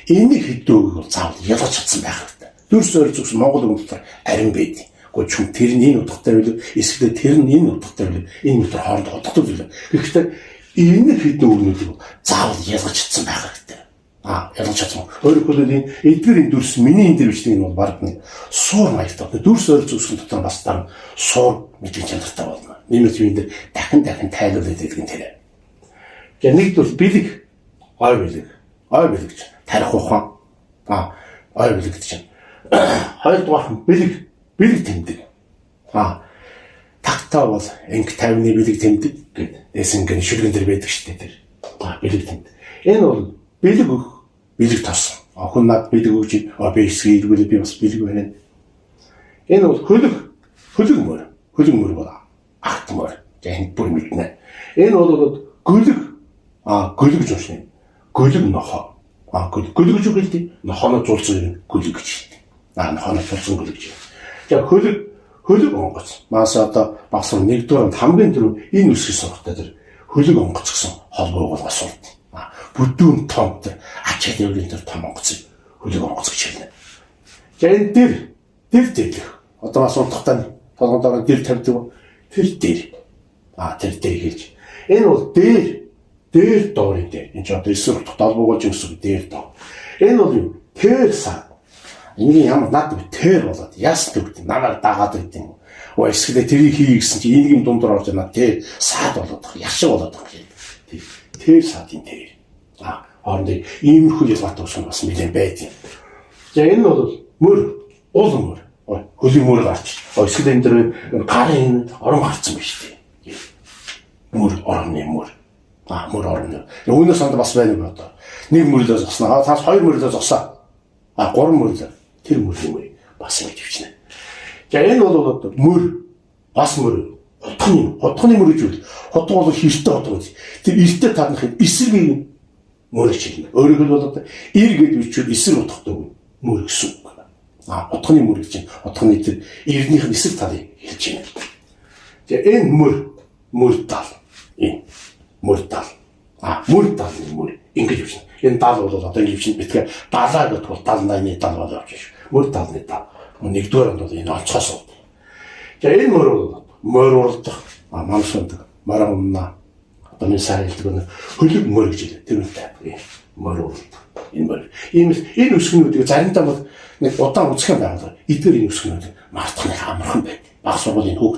энэ хэдүүгийг бол заавал ялгаж чадсан байх хэрэгтэй. Дүрс ойр зүгс Монгол хүн дотор арин байдаг. Гэхдээ чүм тэр нь энэ утгатай билүү эсвэл тэр нь энэ утгатай билүү энэ дотор хоорондоо утгатай билүү. Гэхдээ энэ хэдэн үгнүүдийг заавал ялгаж чадсан байх хэрэгтэй. Ялгаж чадсан. Өөрөөр хэлбэл энэ эдгээр дүрс миний энэ дэрвчдэг нь бол баг нэг суур маягтай. Дүрс ойр зүгс дотор бас тань суур мэдээ чанартай болно. Нэмэлт юм дээр дахин тайлбарлаад хэлдэг нь тэр. Тэгээ нэг бол бэлэг, ой бэлэг чинь тарих ухаан. Ой бэлэг чинь. Хоёрдугаар нь бэлэг тэмдэг. Тагтаа бол инг 50-ны бэлэг тэмдэг гэдэг. Эсэнгийн шүлгэн дээр байдаг шүү дээ тэр. Бэлэг тэмдэг. Энэ бол бэлэг тос. Охин над бэлэг өгч би эсгийгүүл би бас бэлэг байна. Энэ бол хөлөг мөр бол агт мөр. Тэгэх бүр мэднэ. Энэ бол гөлөг жишээ. Гөлөг нохоо. Гөлөг гэж үг хэлдэг. Нохооно зулцсан гөлөг гэж. Нохооно зулцсан гөлөг гэж. Тэгээ хөлөг онгоц. Маас одоо багс нэгдүгээр хамгийн түрүү энэ үсгийн сургалтад тэр хөлөг онгоц гэсэн холбоог бол асуулт. Бүдүүн том тэр ач хадиврын тэр том онгоц хөлөг онгоц гэж хэлнэ. Тэгээ энэ дэр одоо асуултахтаа толгойдоо дэр тавьдаг. Тэр дээр хэлж. Энэ бол дээр доорын дээр. Энэ ч одоо эсрэг толгойгоо жимсэг дээр доо. Энэ бол юу? Тэр саа. Энийг ямар над тэр болоод яс төгт намайг дагаад байдیں۔ Эсвэл тэрийг хий гэсэн чи энэгийн дундор орж байна. Тэр саад болоод яшиг болоод байгаа юм. Тэр саадын тэр. Хоорондын иймэрхүү ялгаатай ус бас нэлээд байдیں۔ За энэ бол уул мөр. Хөлийн мөр гарч. Эсвэл энэ дэр гарын орон гарцсан байна шүү дээ. Мөр орны мөр. Мөр орны. Өнөөс санд бас байна уу одоо. Нэг мөрлөө зогсноо. Цаас хоёр мөрлөө зогсоо. Гурван мөрлөө. Тэр мөр бас ингэж хвчнэ. За энэ бол мөр бас мөр. Хотхны мөр гэж үл. Хотго бол хэртэй хотго. Тэр эртээ тааднах эсрэг мөр гэж хэлнэ. Өөрөөр хэлбэл ир гэдэг үчир эсрэг утгатай мөр гэсэн үг. Хотхны мөр гэж чинь хотхны тэр ирнийх нь эсрэг талыг хэлж байна. Тэгээ энэ мөр тал. Энэ мөр тал. Мөр тал ингэж үчнэ. Энэ тал бол одоо ингэж үчнэ. Битгээ далаа гэдэг бол талны тал болоо явж шүү. Мөр талны тал. Нэгдүгээр нь бол энэ онцгоос уу. Тэгээ энэ мөр уралдах мамсундаг марагна одоо нэг сайн хэлдэг хөлөг мөр гэж хэлдэг. Тэр үнэтэй. Мөр уралдах. Энэ мөр. Энэ үсгнүүдийг заримдаа бол нэг удаан үзэх юм байна. Эдгээр энэ үсгнүүд мартахны амархан байдаг. Баг сургуулийн